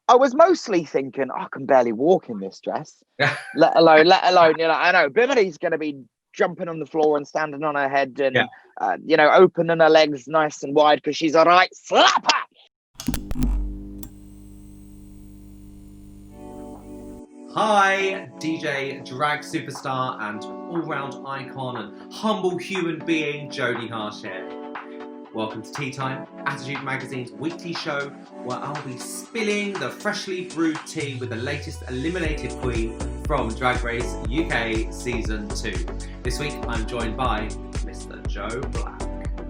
I was mostly thinking, I can barely walk in this dress, Yeah. let alone, I know Bimini's going to be jumping on the floor and standing on her head and, opening her legs nice and wide because she's a right slapper. Hi, DJ, drag superstar and all-round icon and humble human being, Jodie Harsh here. Welcome to Tea Time, Attitude Magazine's weekly show where I'll be spilling the freshly brewed tea with the latest eliminated queen from Drag Race UK Season 2. This week I'm joined by Mr. Joe Black.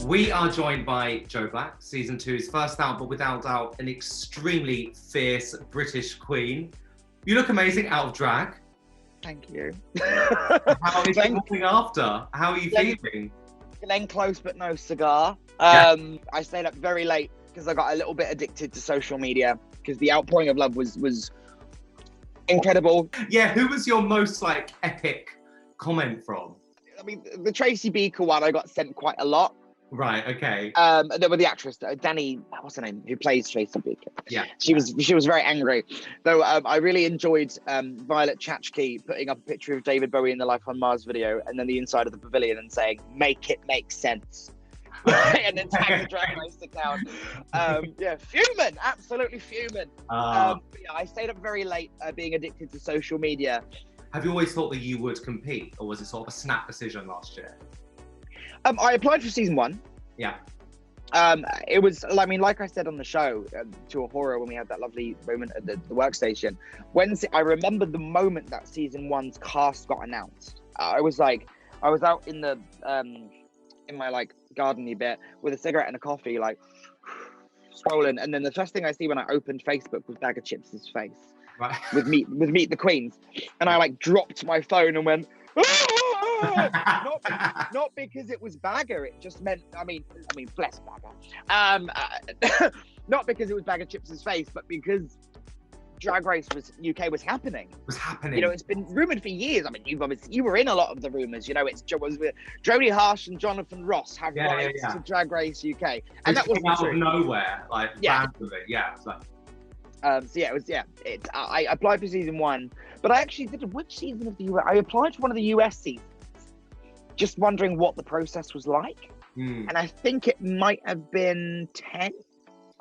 We are joined by Joe Black, Season 2's first out, but without doubt an extremely fierce British queen. You look amazing out of drag. Thank you. How is it looking after? How are you feeling? Glenn Close but no cigar. I stayed up very late because I got a little bit addicted to social media because the outpouring of love was incredible. Yeah, who was your most epic comment from? I mean, the Tracy Beaker one I got sent quite a lot. Right, okay. There were the actress Danny, what's her name, who plays Tracy Beaker. Yeah, she was very angry. Though I really enjoyed Violet Chachki putting up a picture of David Bowie in the Life on Mars video, and then the inside of the pavilion and saying, "Make it make sense," and then tag the Drag Race account. Fuming, absolutely fuming. I stayed up very late, being addicted to social media. Have you always thought that you would compete, or was it sort of a snap decision last year? I applied for season 1. Yeah. It was, like I said on the show, to a horror when we had that lovely moment at the workstation. I remember the moment that season 1's cast got announced. I was out in the in my gardeny bit with a cigarette and a coffee, scrolling, and then the first thing I see when I opened Facebook was Bag of Chips' face, right, with Meet the Queens, and I dropped my phone and went. Not because it was Bagger, it just meant I mean bless Bagger. Not because it was Bag of Chips' face, but because Drag Race UK was happening. It's been rumoured for years. I mean, you were in a lot of the rumours. It's Jodie Harsh and Jonathan Ross have rights to Drag Race UK, and that was out of nowhere, randomly. I applied for season 1, but I actually did which season of the US? I applied for one of the US seasons, just wondering what the process was like, and I think it might have been 10.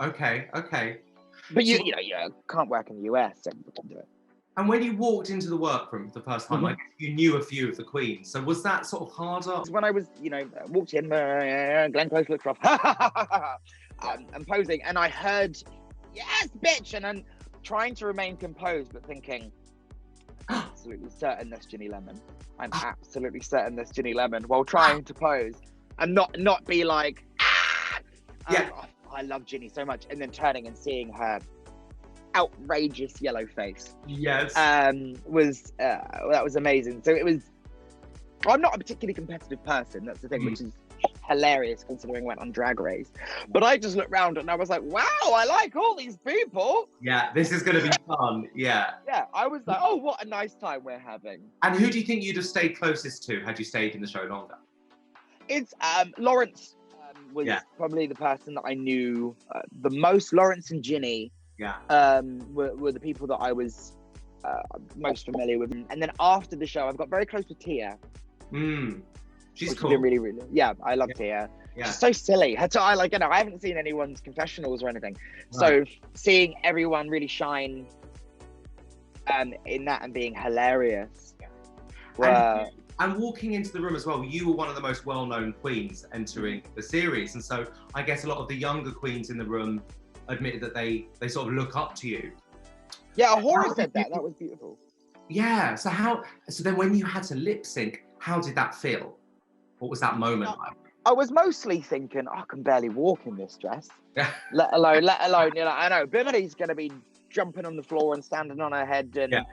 Okay. But you can't work in the US, so you can do it. And when you walked into the workroom for the first time, you knew a few of the queens. So was that sort of harder? When I was, walked in, Glenn Close looked rough, I'm posing, and I heard, "Yes, bitch," and then trying to remain composed, but thinking, I'm absolutely certain that's Ginny Lemon. I'm absolutely certain that's Ginny Lemon, while trying to pose and not be like, ah! I love Ginny so much, and then turning and seeing her outrageous yellow face. Yes. That was amazing. So it was. I'm not a particularly competitive person. That's the thing, which is hilarious considering I went on Drag Race. But I just looked around and I was like, wow, I like all these people. Yeah, this is going to be fun. Yeah. Yeah, I was like, oh, what a nice time we're having. And who do you think you'd have stayed closest to had you stayed in the show longer? It's Lawrence was probably the person that I knew the most. Lawrence and Ginny were the people that I was most familiar with. And then after the show, I've got very close with Tia. She's cool. Really, really, I love Tia. Yeah. She's so silly. I haven't seen anyone's confessionals or anything. Right. So seeing everyone really shine in that and being hilarious. And walking into the room as well, you were one of the most well-known queens entering the series. And so I guess a lot of the younger queens in the room admitted that they sort of look up to you. Yeah, Horror said that. That was beautiful. Yeah. So then when you had to lip sync, how did that feel? What was that moment like? I was mostly thinking, I can barely walk in this dress. let alone, I know Bimini's going to be jumping on the floor and standing on her head and,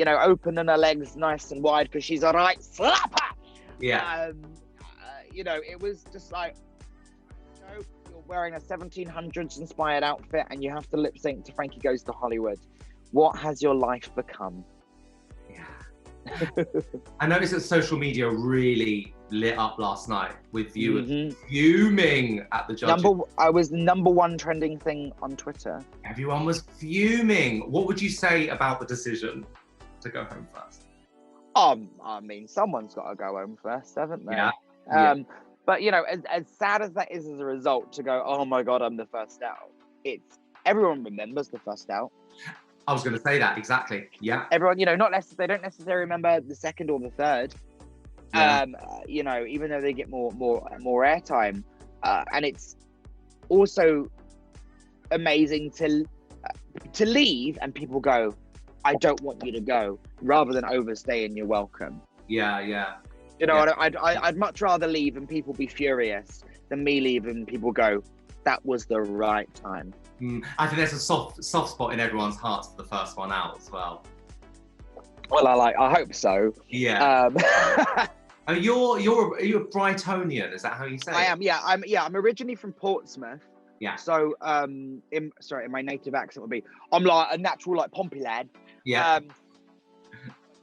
opening her legs nice and wide because she's a right slapper. Yeah. It was just like, you're wearing a 1700s inspired outfit and you have to lip sync to Frankie Goes to Hollywood. What has your life become? Yeah. I noticed that social media really lit up last night with viewers Mhm. fuming at the judges. I was the #1 trending thing on Twitter. Everyone was fuming. What would you say about the decision to go home first? I mean, someone's got to go home first, haven't they? Yeah. But you know, as sad as that is as a result, to go, oh my god, I'm the first out. It's everyone remembers the first out. I was going to say that exactly. Yeah. Everyone, you know, they don't necessarily remember the second or the third. Yeah. You know, even though they get more airtime, and it's also amazing to leave and people go, I don't want you to go, rather than overstaying your welcome. Yeah. Yeah. You know, Yeah. I'd much rather leave and people be furious than me leave and people go, that was the right time. I think there's a soft spot in everyone's hearts for the first one out as well. Well, I hope so. Yeah. Oh, you're a Brightonian, is that how you say I it? am. Yeah, I'm originally from Portsmouth. Yeah. So in my native accent would be, I'm like a natural like Pompey lad. Yeah.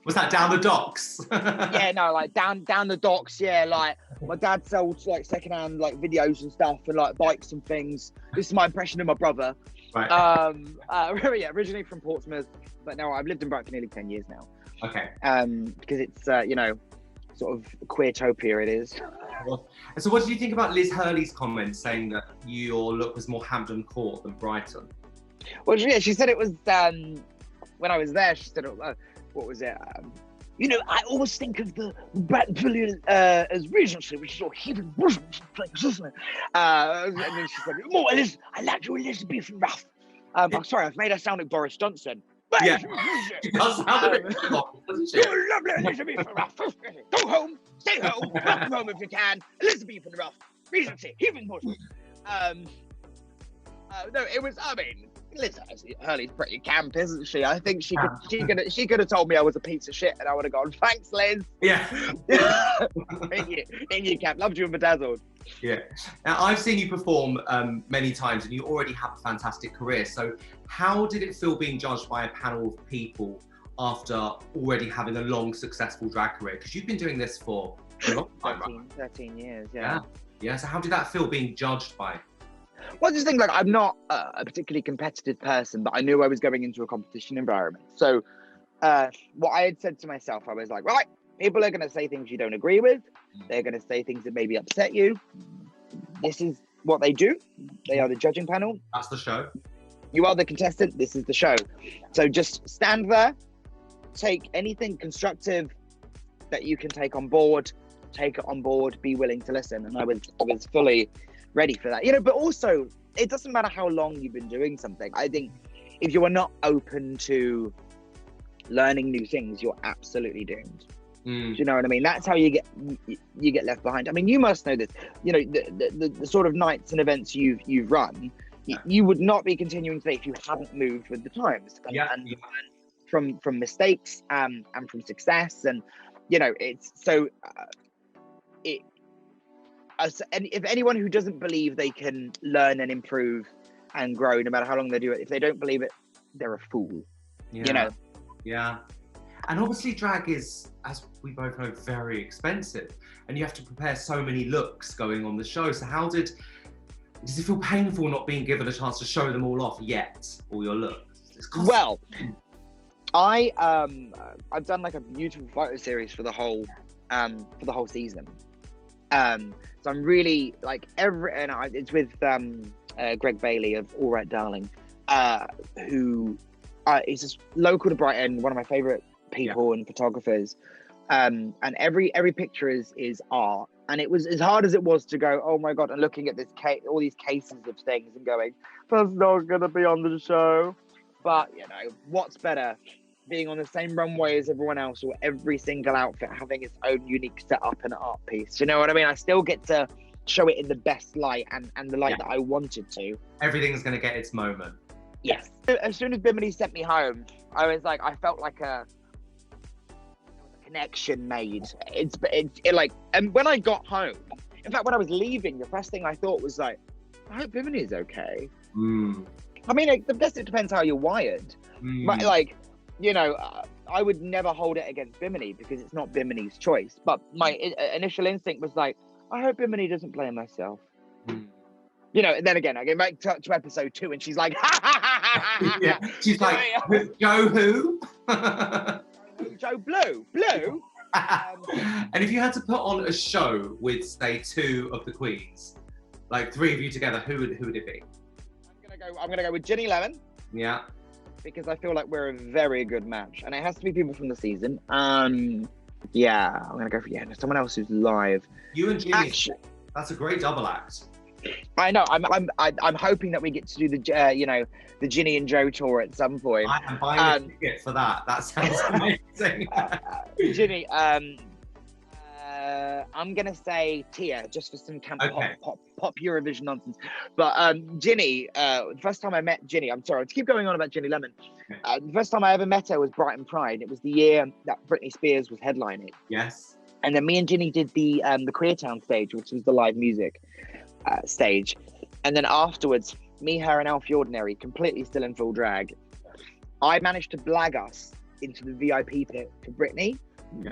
Was that down the docks? Yeah, no, like down the docks. Yeah, like my dad sells like secondhand like videos and stuff and like bikes and things. This is my impression of my brother. Right. Yeah, originally from Portsmouth, but now I've lived in Brighton for nearly 10 years now. Okay. Because it's you know, sort of queertopia it is. So what did you think about Liz Hurley's comments saying that your look was more Hampton Court than Brighton? Well, yeah, she said it was when I was there. She said, what was it? You know, I always think of the rightfully as Regency, which is all heaving bosoms and things, isn't it? And then she said, more I like your Elizabethan rough. I'm sorry, I've made her sound like Boris Johnson. Yeah, it does sound a bit doesn't she? You're lovely Elizabethan rough. Go home, stay home, welcome home if you can. Elizabethan rough, Regency, heaving bosoms. No, it was. I mean, Liz Hurley's pretty camp, isn't she? I think she could have told me I was a piece of shit, and I would have gone, thanks, Liz. Yeah. in your camp, loved you and bedazzled. Yeah. Now I've seen you perform many times, and you already have a fantastic career. So, how did it feel being judged by a panel of people after already having a long, successful drag career? Because you've been doing this for a long time, 13 years. Yeah. Yeah. So, how did that feel being judged by? Well, I just think, like, I'm not a particularly competitive person, but I knew I was going into a competition environment. So what I had said to myself, I was like, right, people are going to say things you don't agree with. They're going to say things that maybe upset you. This is what they do. They are the judging panel. That's the show. You are the contestant. This is the show. So just stand there, take anything constructive that you can take on board, take it on board, be willing to listen. And I was fully ready for that, you know. But also, it doesn't matter how long you've been doing something. I think if you are not open to learning new things, you're absolutely doomed. Do you know what I mean? That's how you get left behind. I mean, you must know this. You know, the sort of nights and events you've run, you would not be continuing today if you hadn't moved with the times and from mistakes and from success. And you know, it's so and if anyone who doesn't believe they can learn and improve and grow, no matter how long they do it, if they don't believe it, they're a fool. You know? Yeah. And obviously drag is, as we both know, very expensive. And you have to prepare so many looks going on the show. So does it feel painful not being given a chance to show them all off yet, all your looks? Well, I've done like a beautiful photo series for the whole season. So I'm really like it's with Greg Bailey of All Right Darling, who is just local to Brighton, one of my favorite people and photographers. And every picture is art. And it was as hard as it was to go, oh my god, and looking at all these cases of things and going, that's not gonna be on the show. But you know, what's better? Being on the same runway as everyone else, or every single outfit having its own unique setup and art piece. You know what I mean? I still get to show it in the best light and the light that I wanted to. Everything's going to get its moment. Yes. As soon as Bimini sent me home, I was like, I felt like a connection made. It's like, and when I got home, in fact, when I was leaving, the first thing I thought was like, I hope Bimini is okay. I mean, I guess it depends how you're wired. But like, you know, I would never hold it against Bimini because it's not Bimini's choice. But my initial instinct was like, I hope Bimini doesn't play myself. You know, and then again, I get back to episode 2 and she's like, ha ha ha ha ha. Yeah, she's like, Joe who? Joe Blue. And if you had to put on a show with, say, 2 of the queens, like 3 of you together, who would it be? I'm gonna go with Ginny Lemon. Yeah. Because I feel like we're a very good match, and it has to be people from the season. Yeah, I'm gonna go for someone else who's live. You and Ginny. That's a great double act. I know. I'm hoping that we get to do the the Ginny and Joe tour at some point. I am buying a ticket for that. That sounds amazing. Ginny, I'm gonna say Tia just for some camp pop Eurovision nonsense. But Ginny, the first time I met Ginny, I'm sorry to keep going on about Ginny Lemon. The first time I ever met her was Brighton Pride. It was the year that Britney Spears was headlining. Yes. And then me and Ginny did the Queertown stage, which was the live music stage. And then afterwards, me, her, and Alfie Ordinary, completely still in full drag. I managed to blag us into the VIP pit for Britney.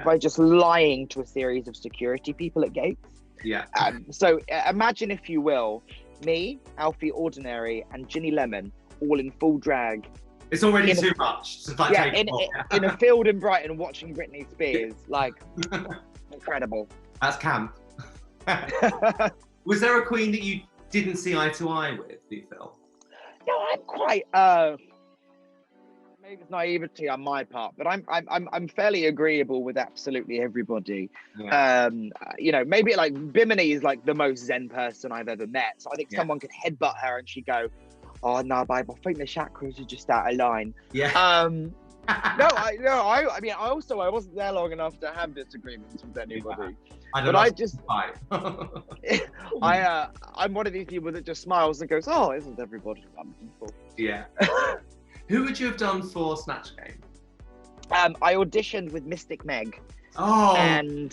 By just lying to a series of security people at gates. Yeah. So imagine, if you will, me, Alfie Ordinary, and Ginny Lemon all in full drag. It's already too much. It's like in a field in Brighton watching Britney Spears. Like, incredible. That's camp. Was there a queen that you didn't see eye to eye with, do you feel? No, I'm quite... maybe it's naivety on my part, but I'm fairly agreeable with absolutely everybody. Yeah. Maybe like Bimini is like the most zen person I've ever met. So I think someone could headbutt her and she'd go, "Oh no, babe, I think the chakras are just out of line." Yeah. I mean, I wasn't there long enough to have disagreements with anybody. I'm one of these people that just smiles and goes, "Oh, isn't everybody wonderful?" Yeah. Who would you have done for Snatch Game? I auditioned with Mystic Meg. Oh. And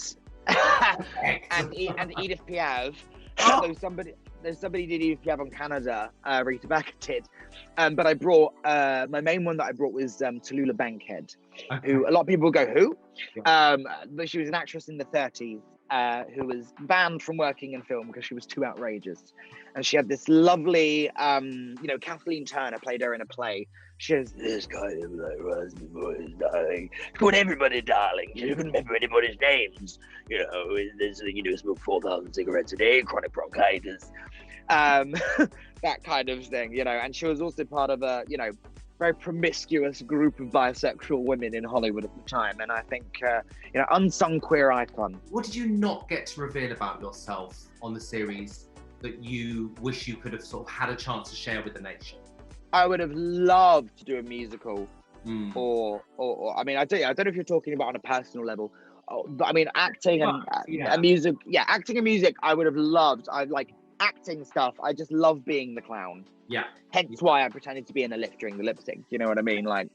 Edith Piaf. Oh. There's somebody did Edith Piaf on Canada, Rita Baker did. But I brought, my main one that I brought was Tallulah Bankhead, who a lot of people go, who? Yeah. But she was an actress in the 30s who was banned from working in film because she was too outrageous. And she had this lovely, Kathleen Turner played her in a play. She has this kind of like raspy voice, darling. She called everybody darling. She couldn't remember anybody's names. Smoke 4,000 cigarettes a day, chronic bronchitis. That kind of thing, And she was also part of a, very promiscuous group of bisexual women in Hollywood at the time. And I think, unsung queer icon. What did you not get to reveal about yourself on the series that you wish you could have sort of had a chance to share with the nation? I would have loved to do a musical, or I mean, I don't know if you're talking about on a personal level, but I mean, acting and music. Yeah, acting and music. I would have loved. I like acting stuff. I just love being the clown. Yeah. Hence why I pretended to be in a lift during the lip sync. You know what I mean? Like,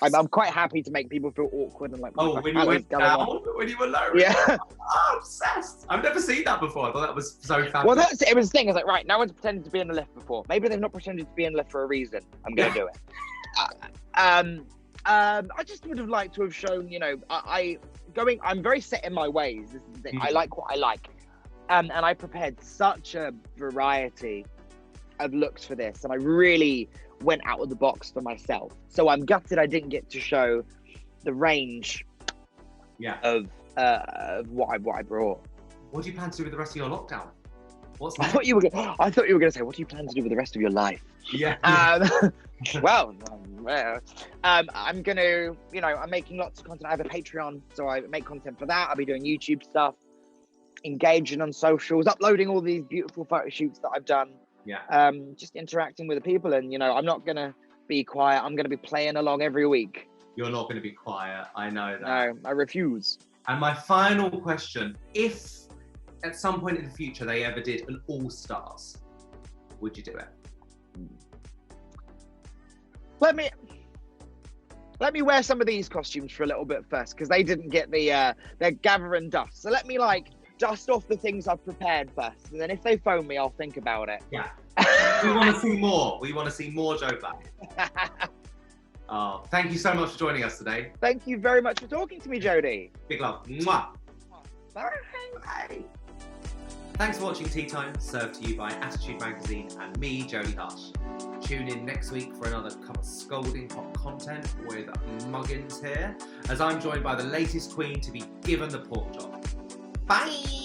I'm quite happy to make people feel awkward and like. Oh, when you went down, when you were low. Yeah. I'm obsessed. I've never seen that before. I thought that was so fabulous. Well, it was the thing. It's like, right, no one's pretended to be in the lift before. Maybe they've not pretended to be in the lift for a reason. I'm gonna do it. I just would have liked to have shown, I'm very set in my ways. This is the thing. I like what I like. And I prepared such a variety of looks for this, and I really went out of the box for myself. So I'm gutted I didn't get to show the range of what I brought. What do you plan to do with the rest of your lockdown? What's I thought you were going to say, what do you plan to do with the rest of your life? Yeah. Well, I'm going to, I'm making lots of content. I have a Patreon, so I make content for that. I'll be doing YouTube stuff, engaging on socials, uploading all these beautiful photo shoots that I've done. Yeah. Just interacting with the people, and I'm not gonna be quiet. I'm gonna be playing along every week. You're not gonna be quiet. I know that. No, I refuse. And my final question: if at some point in the future they ever did an All Stars, would you do it? Let me wear some of these costumes for a little bit first, because they didn't get their gathering dust. So let me dust off the things I've prepared first, and then if they phone me, I'll think about it. Yeah. We want to see more. We want to see more Joe Black. Thank you so much for joining us today. Thank you very much for talking to me, Jodie. Big love. Mwah. Bye. Bye. Thanks for watching Tea Time, served to you by Attitude Magazine and me, Jodie Harsh. Tune in next week for another cup of scolding hot content with Muggins here, as I'm joined by the latest queen to be given the pork chop. Bye!